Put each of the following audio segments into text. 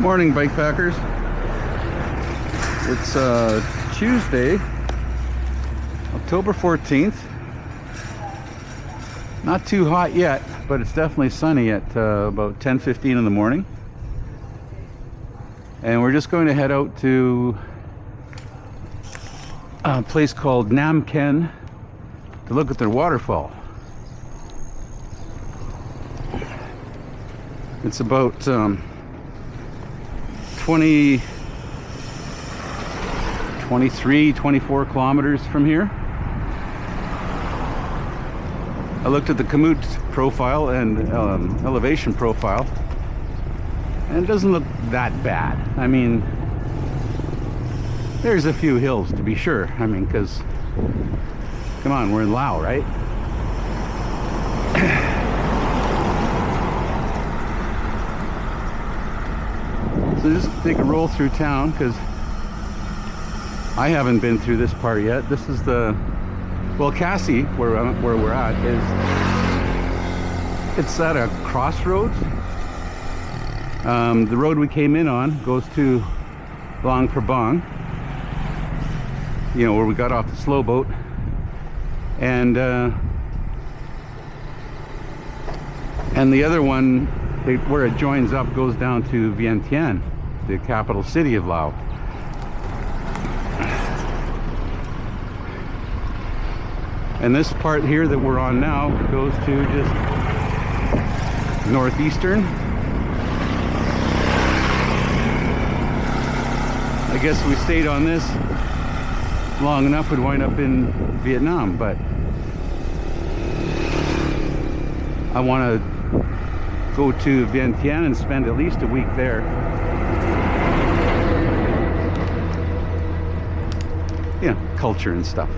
Morning, bike packers. It's Tuesday, October 14th. Not too hot yet, but it's definitely sunny at about 10:15 in the morning. And we're just going to head out to a place called Nam Khene to look at their waterfall. It's about 23-24 kilometers from here. I looked at the Komoot profile and elevation profile, and it doesn't look that bad. I mean, there's a few hills to be sure. I mean, because come on, we're in Laos, right? So just take a roll through town, because I haven't been through this part yet. This is the, well, Cassie, where we're at, it's at a crossroads. The road we came in on goes to Luang Prabang, you know, where we got off the slow boat, and the other one, where it joins up, goes down to Vientiane, the capital city of Laos. And this part here that we're on now goes to just northeastern. I guess if we stayed on this long enough, we'd wind up in Vietnam, but I want to go to Vientiane and spend at least a week there. Yeah, culture and stuff.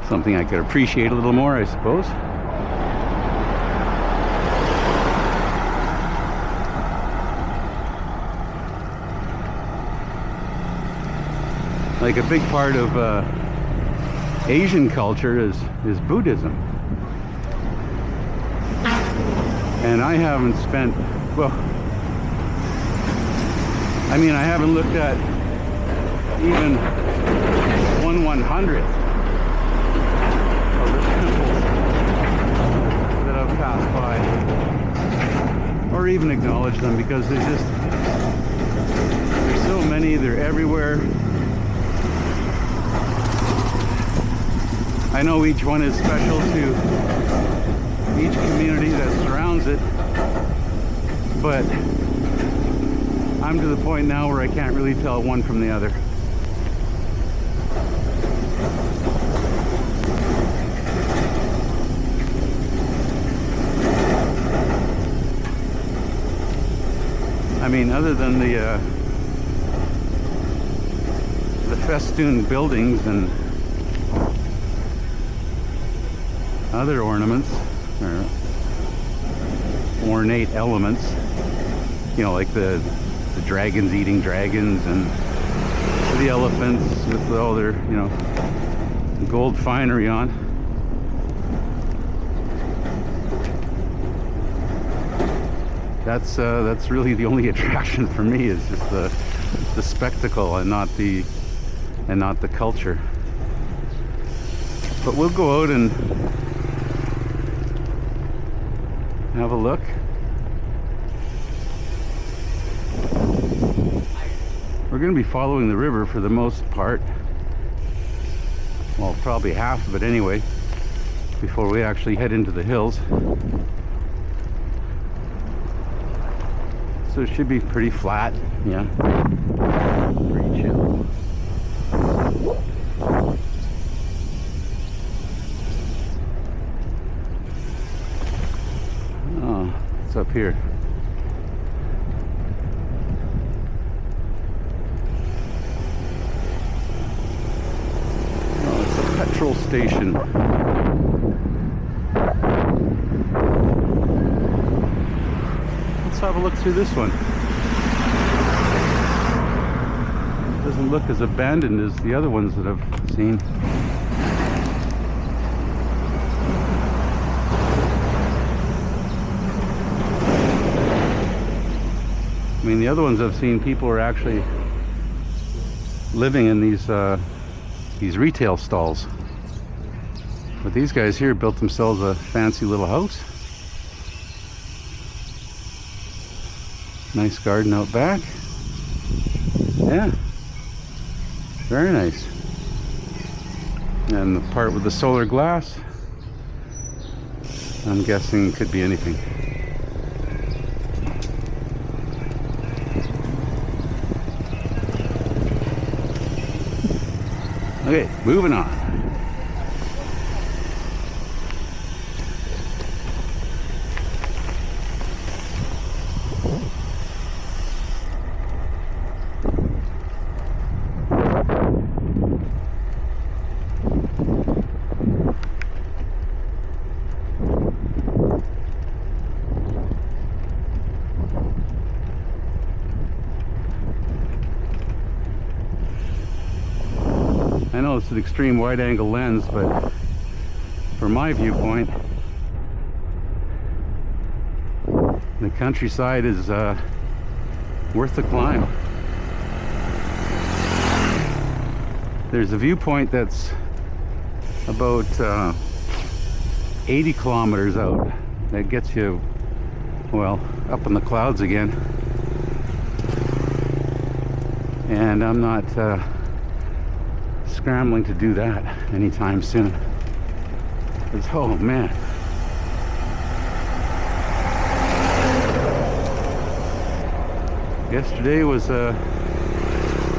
Something I could appreciate a little more, I suppose. Like a big part of Asian culture is Buddhism. And I haven't spent, well, I mean, I haven't looked at even 1/100th of the temples that I've passed by, or even acknowledged them, because there's so many, they're everywhere. I know each one is special to each community that surrounds it, but I'm to the point now where I can't really tell one from the other. I mean, other than the festooned buildings and other ornaments or ornate elements, you know, like the dragons eating dragons, and the elephants with all their, you know, gold finery on. That's really the only attraction for me, is just the spectacle and not the culture. But we'll go out and have a look. We're going to be following the river for the most part. Well, probably half of it anyway, before we actually head into the hills. So it should be pretty flat, yeah. Pretty chill. Oh, it's up here. Oh, it's a petrol station. Let's have a look through this one. Doesn't look as abandoned as the other ones that I've seen. mean, the other ones I've seen, people are actually living in these retail stalls. But these guys here built themselves a fancy little house. Nice garden out back. Yeah, very nice. And the part with the solar glass, I'm guessing could be anything. Okay, moving on. I know it's an extreme wide-angle lens, but from my viewpoint, the countryside is worth the climb. There's a viewpoint that's about 80 kilometers out. That gets you, well, up in the clouds again. And I'm not scrambling to do that anytime soon. It's, oh man. Yesterday was a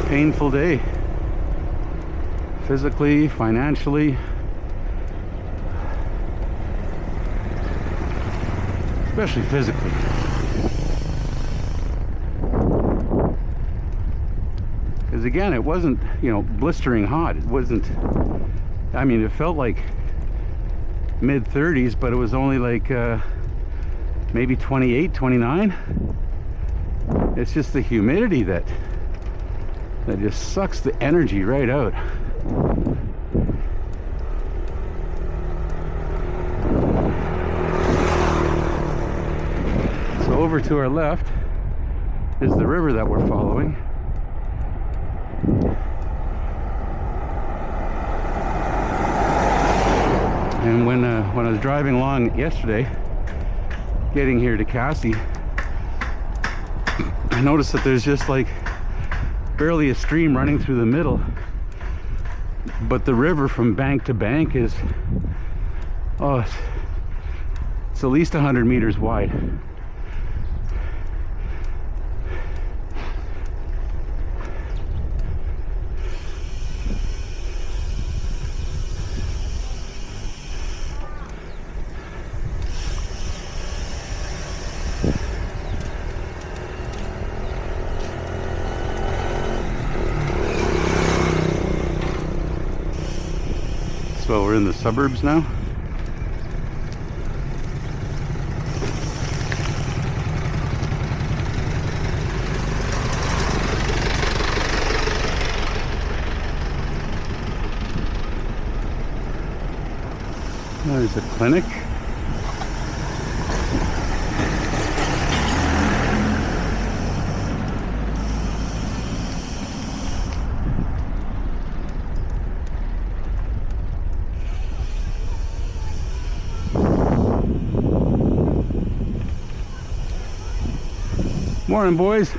painful day. Physically, financially. Especially physically. Because again, it wasn't, you know, blistering hot. It wasn't, I mean, it felt like mid-30s, but it was only like maybe 28, 29. It's just the humidity that just sucks the energy right out. So over to our left is the river that we're following. And when I was driving along yesterday, getting here to Cassie, I noticed that there's just like barely a stream running through the middle, but the river from bank to bank is, oh, it's at least 100 meters wide. So we're in the suburbs now. There's a clinic. Morning, boys.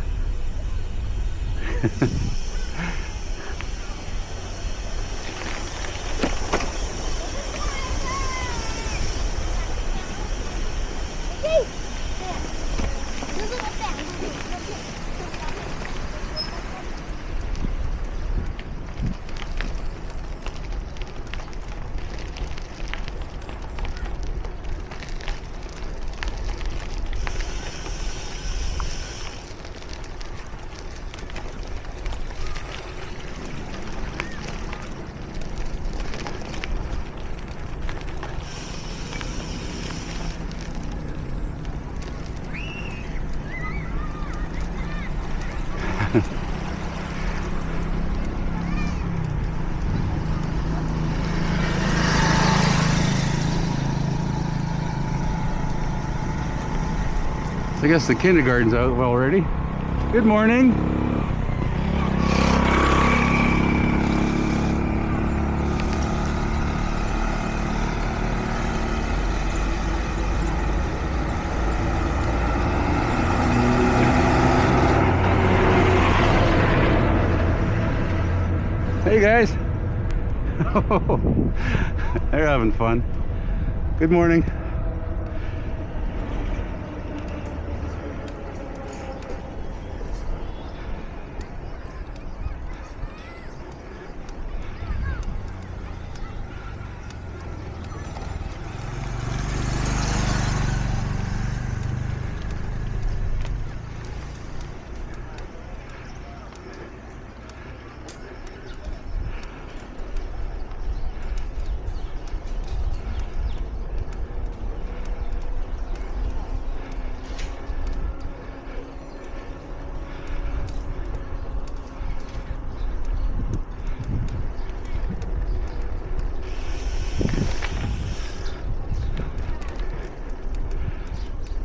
I guess the kindergarten's out already. Good morning. Hey guys. They're having fun. Good morning.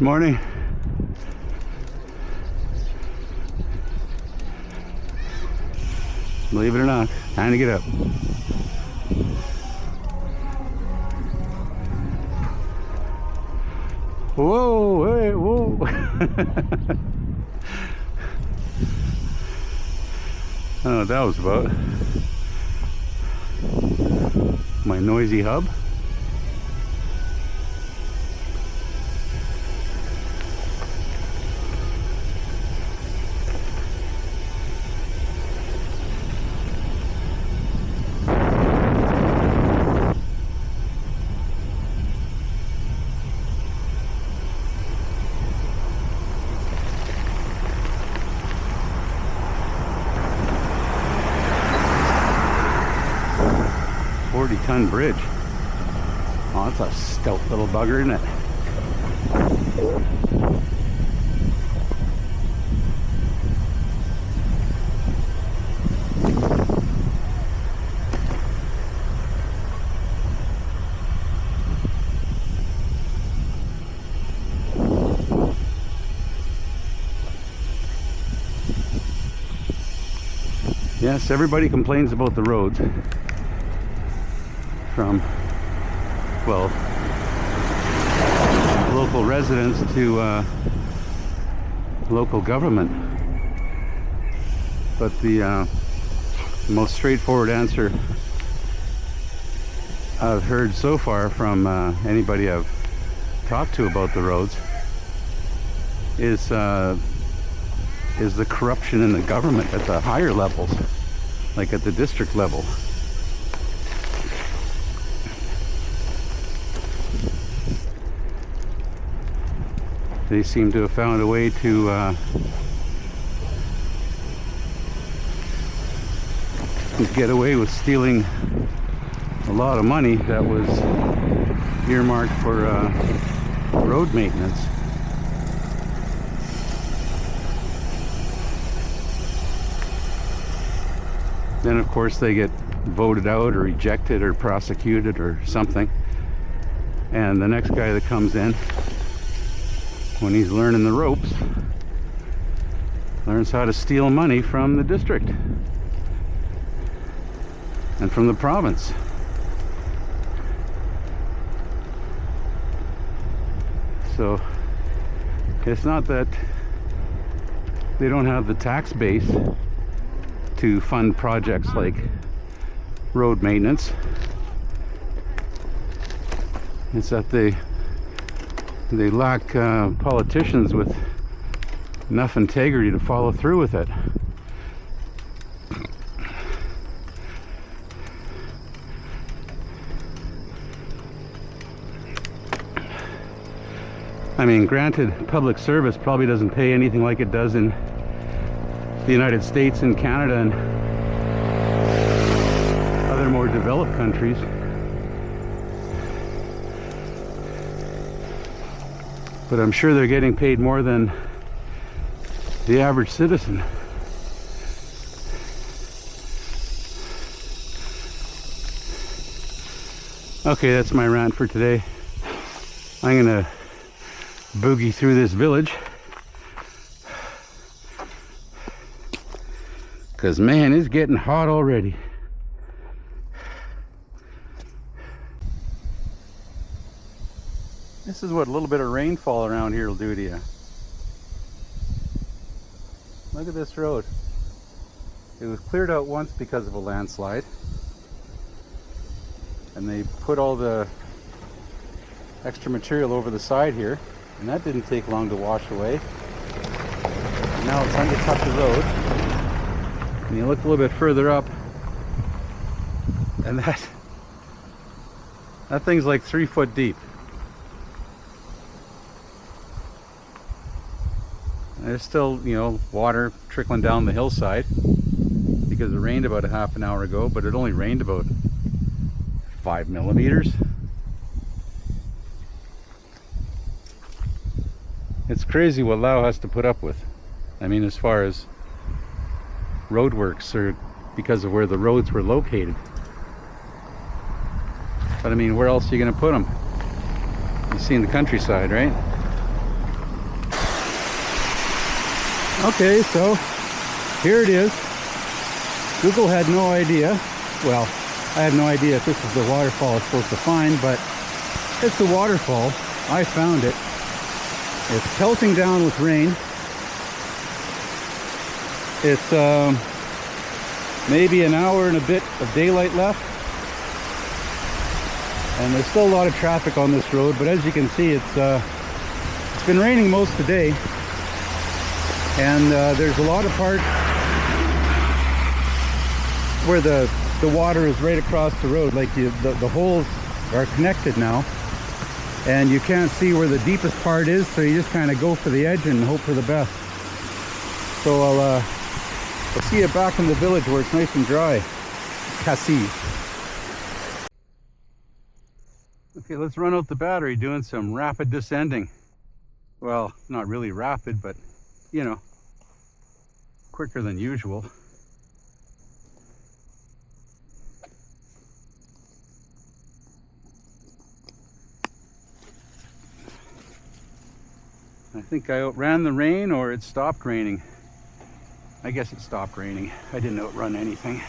Morning. Believe it or not, time to get up. Whoa, hey, whoa. I don't know what that was about. My noisy hub. Bridge. Oh, that's a stout little bugger, isn't it? Yes, everybody complains about the roads. From, well, local residents to local government. But the most straightforward answer I've heard so far from anybody I've talked to about the roads is the corruption in the government at the higher levels, like at the district level. They seem to have found a way to get away with stealing a lot of money that was earmarked for road maintenance. Then of course they get voted out or ejected or prosecuted or something, and the next guy that comes in, when he's learning the ropes, learns how to steal money from the district and from the province. So it's not that they don't have the tax base to fund projects like road maintenance. It's that they lack politicians with enough integrity to follow through with it. I mean, granted, public service probably doesn't pay anything like it does in the United States and Canada and other more developed countries. But I'm sure they're getting paid more than the average citizen. Okay, that's my rant for today. I'm gonna boogie through this village. because man, it's getting hot already. This is what a little bit of rainfall around here will do to you. Look at this road. It was cleared out once because of a landslide, and they put all the extra material over the side here, and that didn't take long to wash away. And now it's undercut the road, and you look a little bit further up, and that thing's like 3 foot deep. There's still, you know, water trickling down the hillside because it rained about a half an hour ago, but it only rained about 5 millimeters. It's crazy what Laos has to put up with. I mean, as far as roadworks, or because of where the roads were located. But I mean, where else are you going to put them? You see in the countryside, right? Okay, so here it is. Google had no idea. Well, I have no idea if this is the waterfall it's supposed to find, but it's the waterfall. I found it. It's pelting down with rain. It's maybe an hour and a bit of daylight left. And there's still a lot of traffic on this road, but as you can see, it's been raining most of the day. And there's a lot of parts where the water is right across the road. Like the holes are connected now, and you can't see where the deepest part is, so you just kind of go for the edge and hope for the best. So I'll see you back in the village where it's nice and dry. Kasi. Okay, let's run out the battery doing some rapid descending. Well, not really rapid, but you know, quicker than usual. I think I outran the rain, or it stopped raining. I guess it stopped raining. I didn't outrun anything.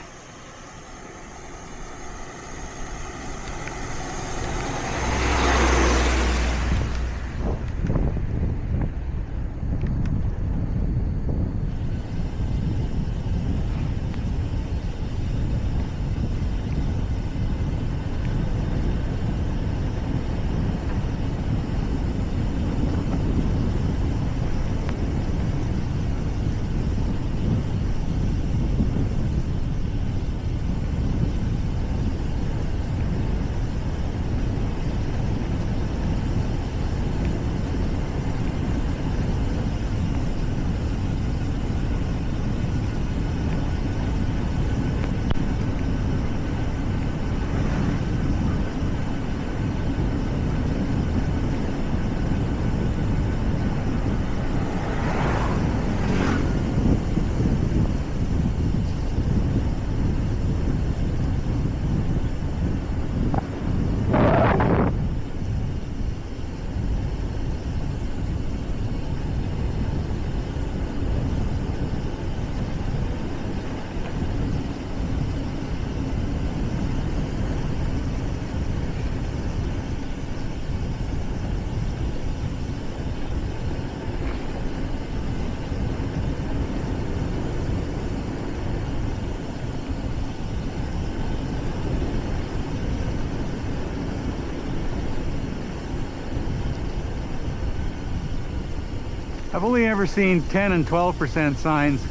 I've only ever seen 10 and 12% signs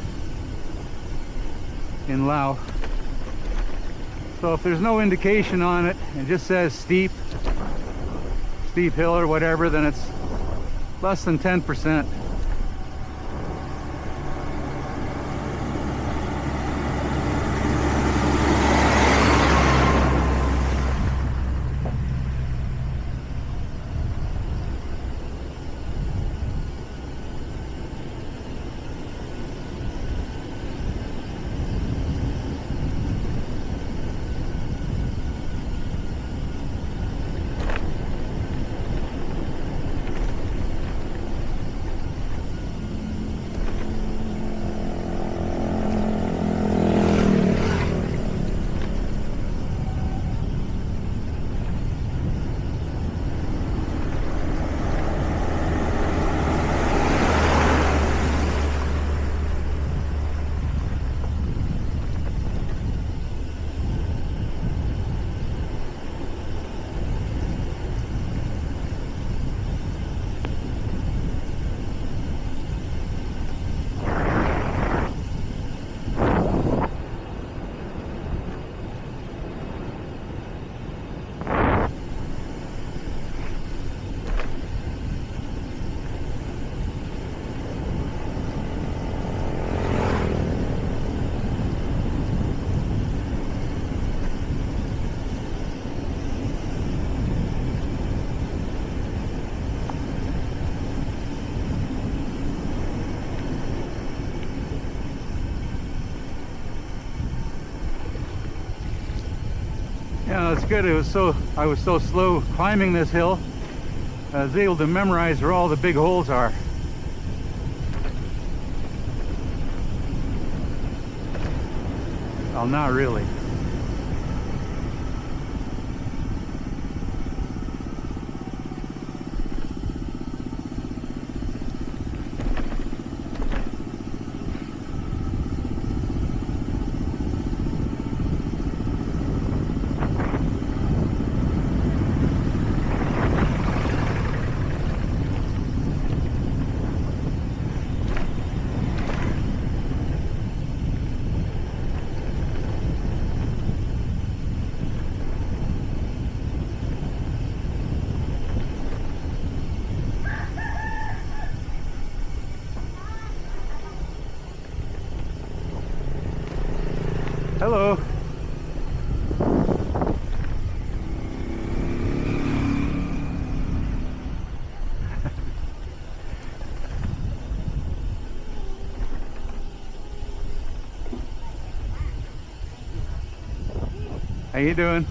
in Laos. So if there's no indication on it, it just says steep hill or whatever, then it's less than 10%. good. I was so slow climbing this hill. I was able to memorize where all the big holes are. Well, not really. Hello. How you doing?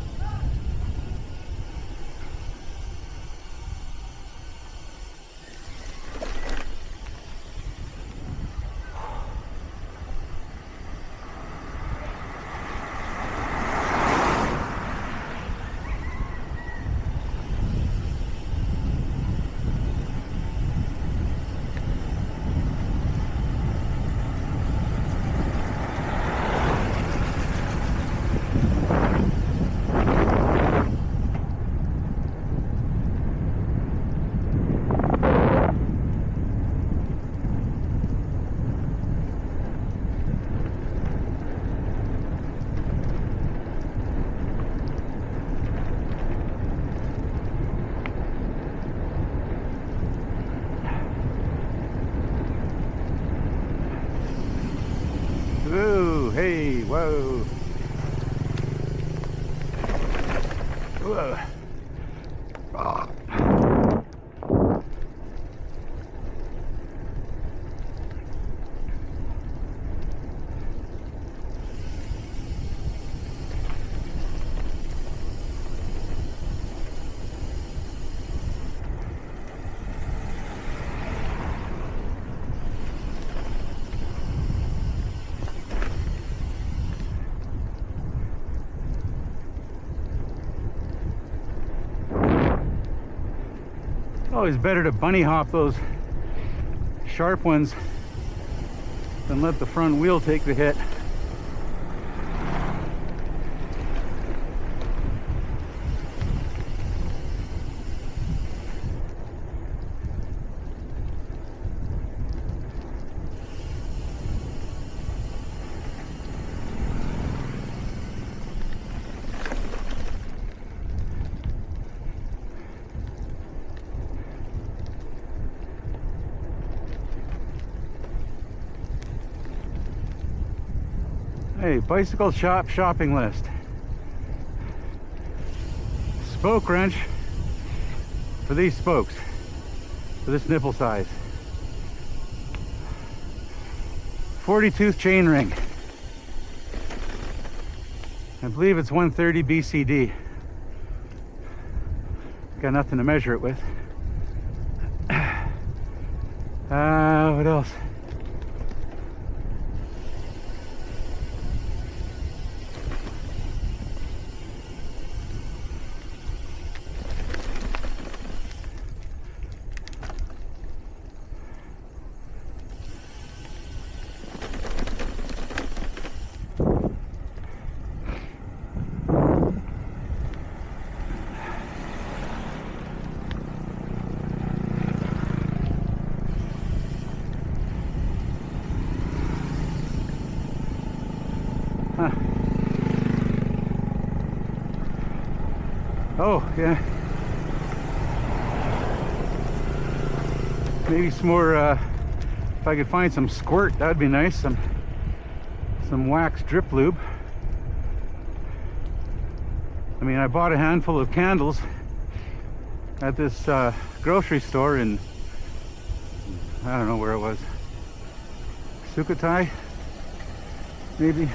Ooh, hey, whoa. Whoa. Ah. Always better to bunny hop those sharp ones than let the front wheel take the hit. Hey, bicycle shop shopping list. Spoke wrench for these spokes, for this nipple size. 40-tooth chain ring. I believe it's 130 BCD. Got nothing to measure it with. What else? Huh. Oh, yeah. Maybe some more, if I could find some squirt, that would be nice. Some wax drip lube. I mean, I bought a handful of candles at this grocery store in, I don't know where it was. Sukhothai, maybe.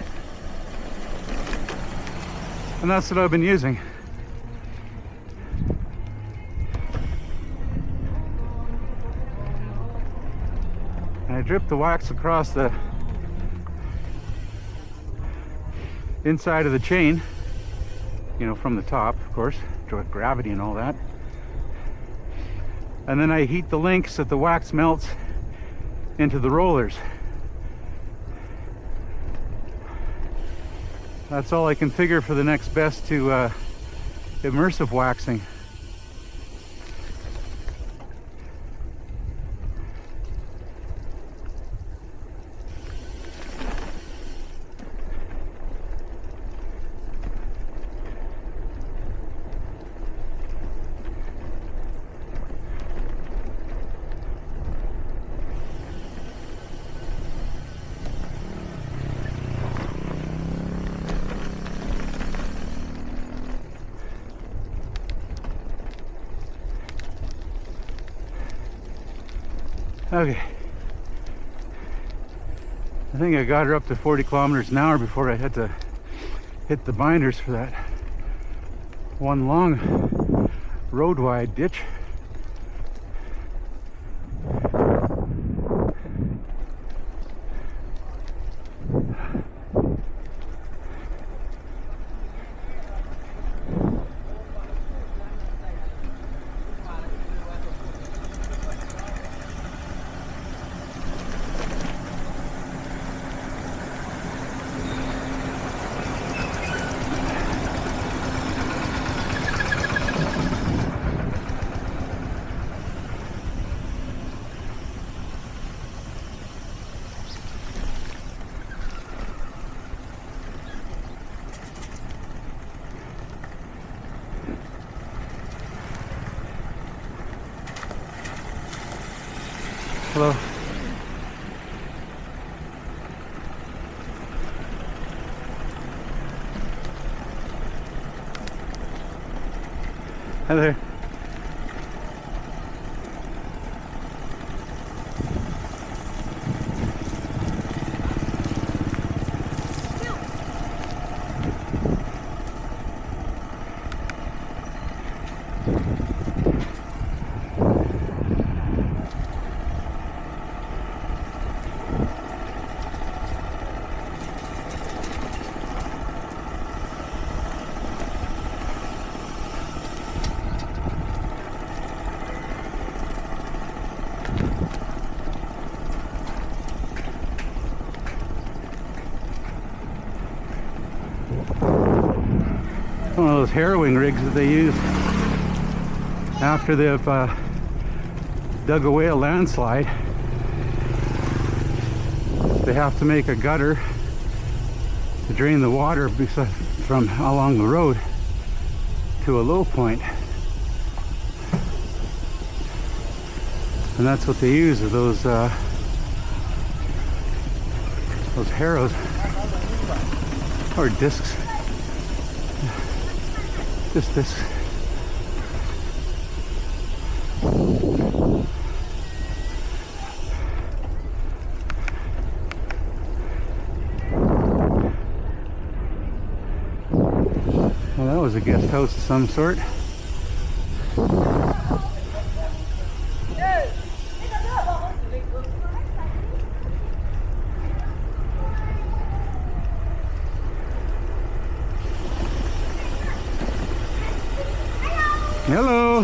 And that's what I've been using. drip the wax across the inside of the chain, you know, from the top, of course, gravity and all that. And then I heat the links that the wax melts into the rollers. That's all I can figure for the next best to immersive waxing. Okay, I think I got her up to 40 kilometers an hour before I had to hit the binders for that one long road wide ditch. Hello. Hi there. One of those harrowing rigs that they use after they've dug away a landslide. They have to make a gutter to drain the water from along the road to a low point. And that's what they use, are those harrows or discs. Just this. Well, that was a guest house of some sort. Hello.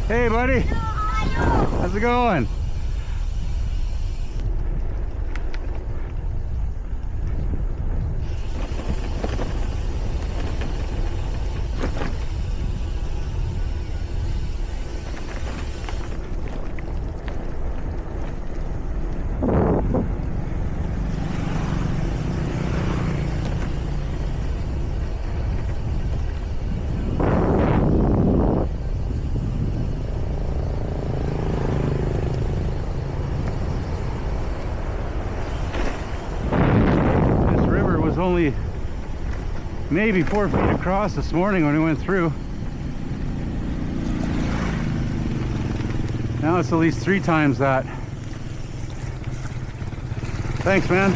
Hey buddy, how's it going? maybe 4 feet across this morning when we went through. Now it's at least 3 times that. Thanks, man.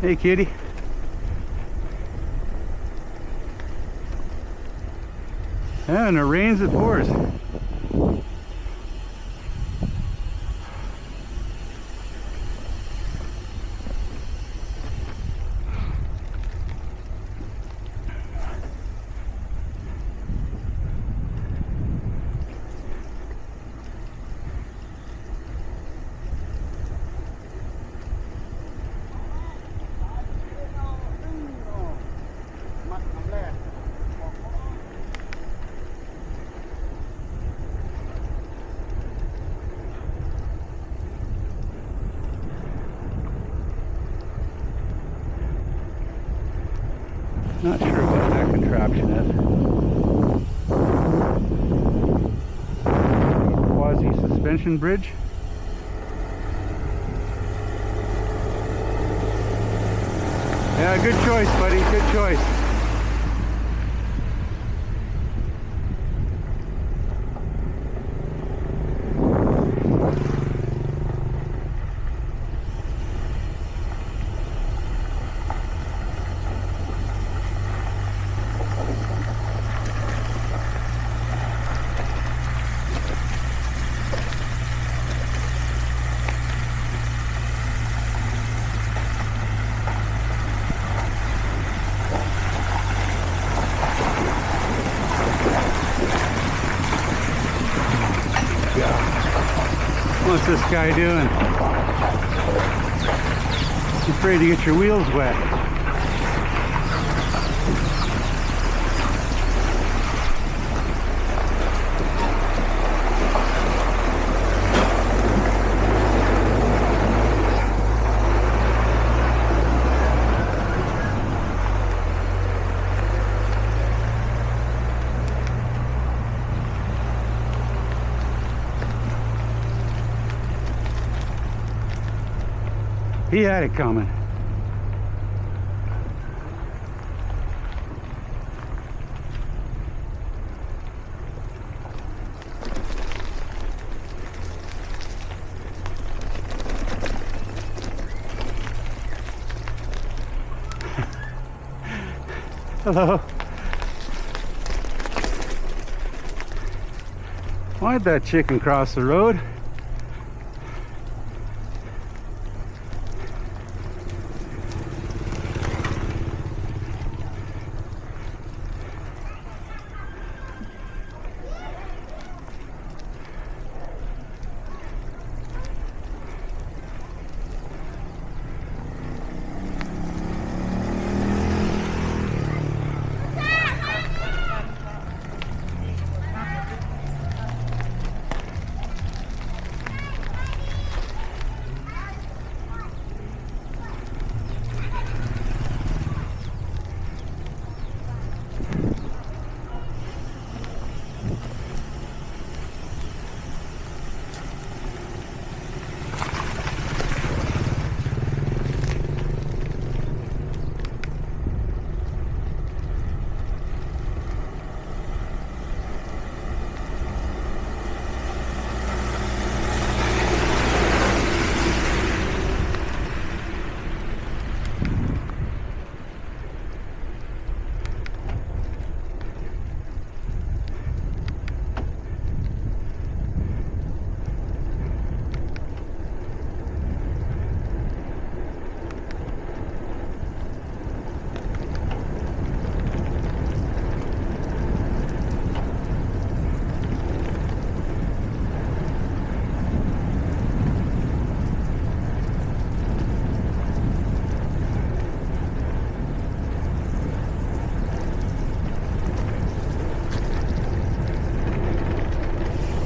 Hey, kitty. Yeah, and it rains, it pours. Not sure what that contraption is. Quasi-suspension bridge. Yeah, good choice, buddy. Good choice. What's this guy doing? He's afraid to get your wheels wet. He had it coming. Hello. Why'd that chicken cross the road?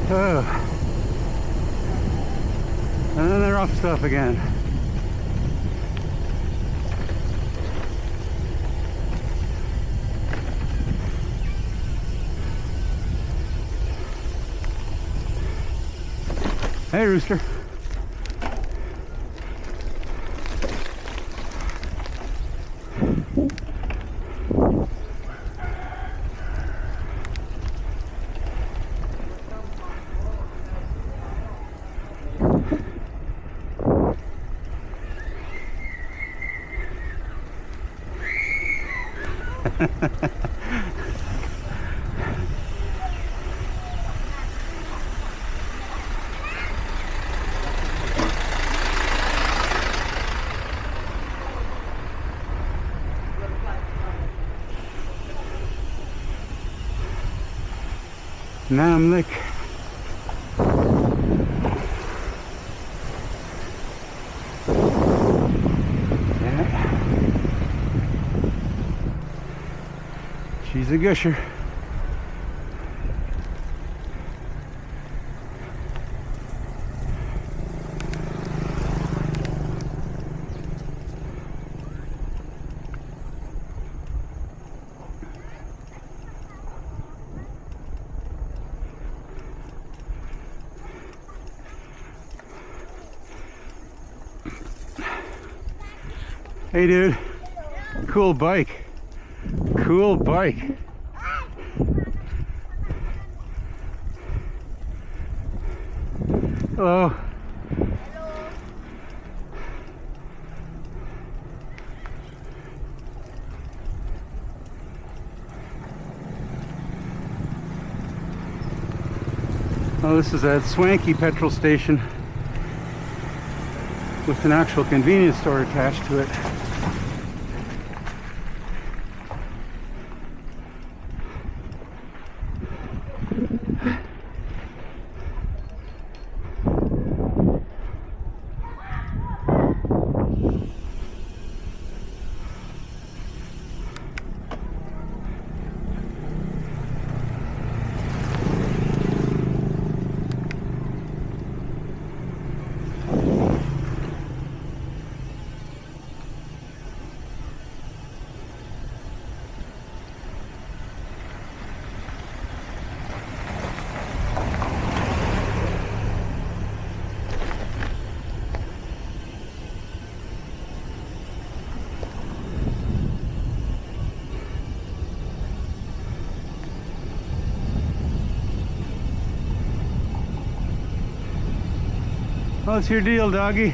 Oh. And then they're off stuff again. Hey, rooster. Nam Khene. Yeah. She's a gusher. Hey dude, cool bike. Cool bike. Hello. Oh, this is a swanky petrol station with an actual convenience store attached to it. What's your deal, doggy?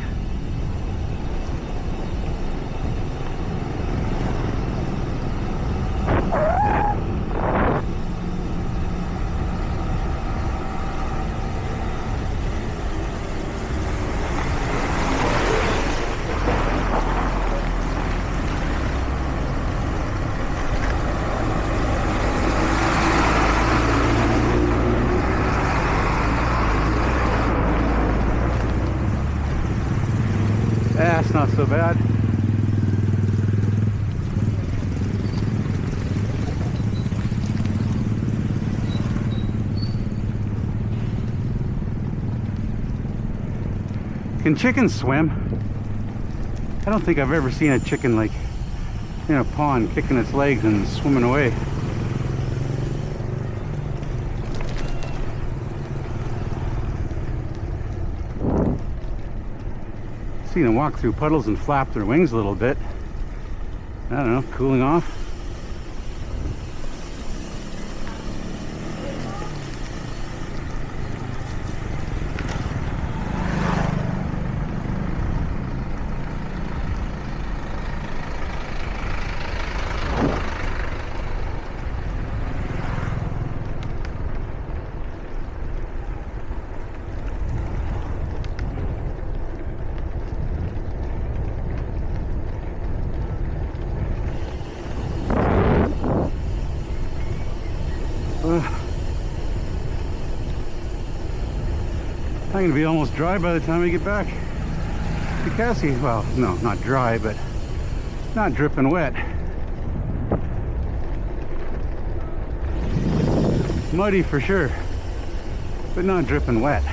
That's not so bad. Can chickens swim? I don't think I've ever seen a chicken like in a pond kicking its legs and swimming away. Seen them walk through puddles and flap their wings a little bit. I don't know, cooling off. I'm gonna be almost dry by the time we get back to Cassie. Well, no, not dry, but not dripping wet. Muddy for sure, but not dripping wet.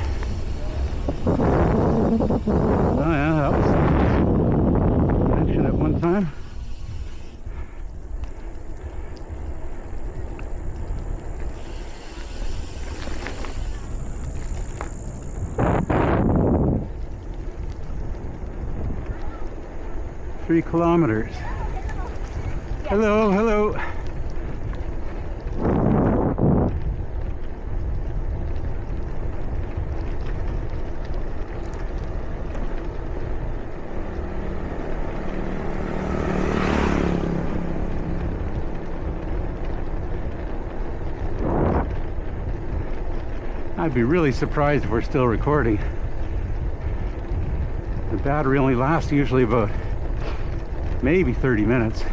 Oh yeah, that was mentioned at one time. 3 kilometers. Hello, hello. I'd be really surprised if we're still recording. The battery only lasts usually about maybe 30 minutes.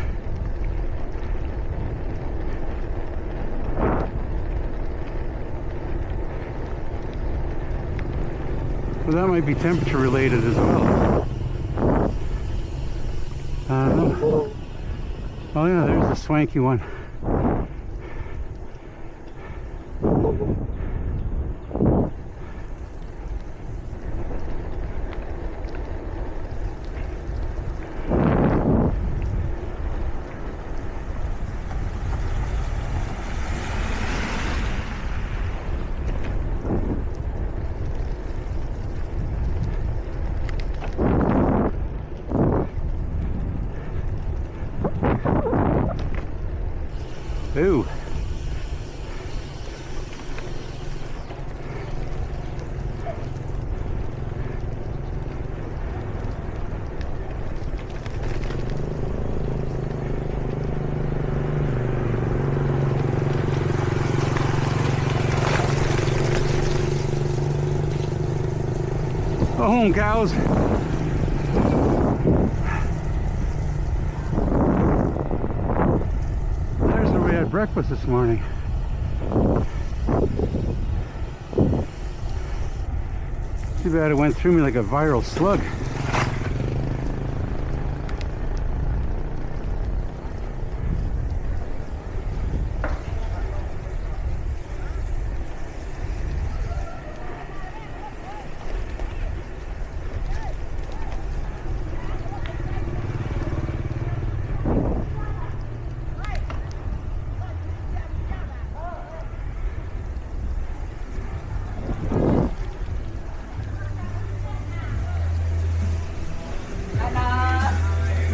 Well, that might be temperature related as well. I don't know. Oh yeah, there's a swanky one. Ooh. Go home, cows. There's where we had breakfast this morning. Too bad it went through me like a viral slug.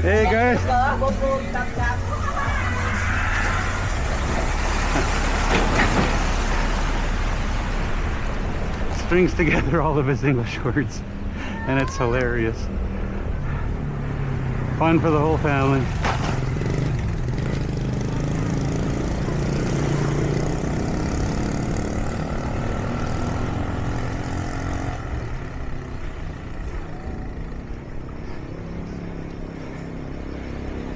Hey guys. Strings together all of his English words, and it's hilarious. Fun for the whole family.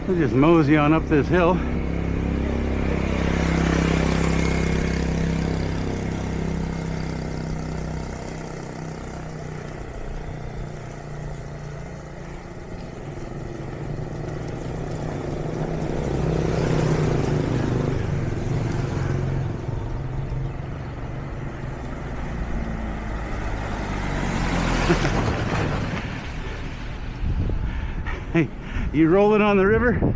We'll just mosey on up this hill. Hey, you rolling on the river?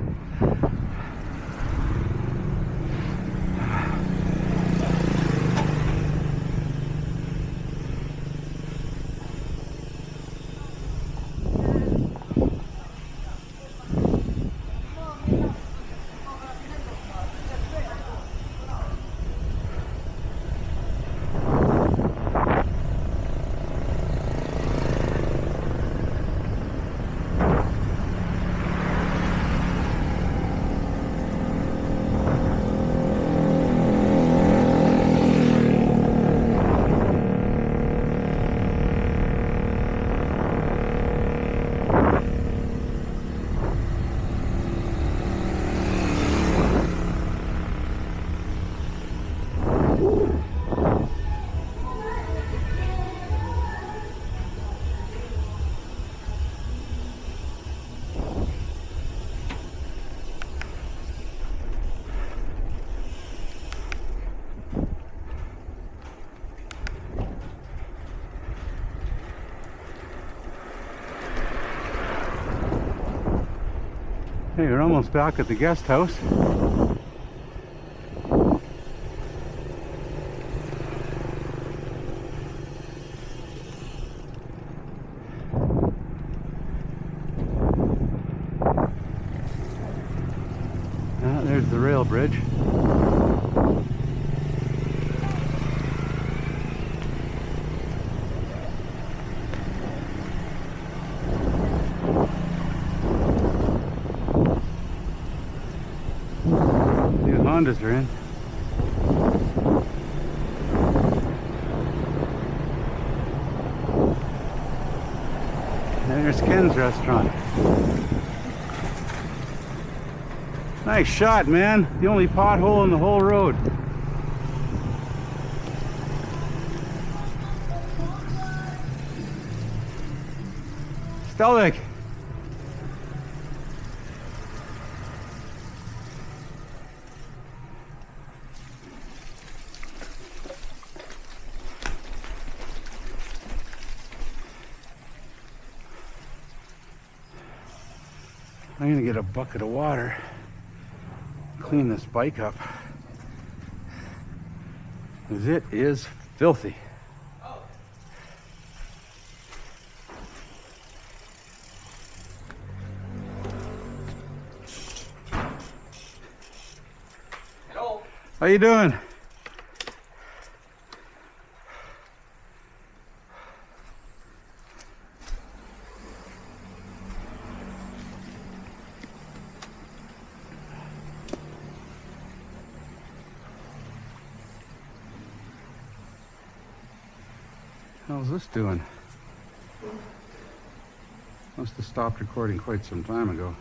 Hey, we're almost back at the guest house. rail bridge. New Hondas are in. There's Ken's restaurant. Nice shot, man. The only pothole in the whole road. Stelik. I'm gonna get a bucket of water, clean this bike up, because it is filthy. Hello. How you doing? How's this doing? Must have stopped recording quite some time ago.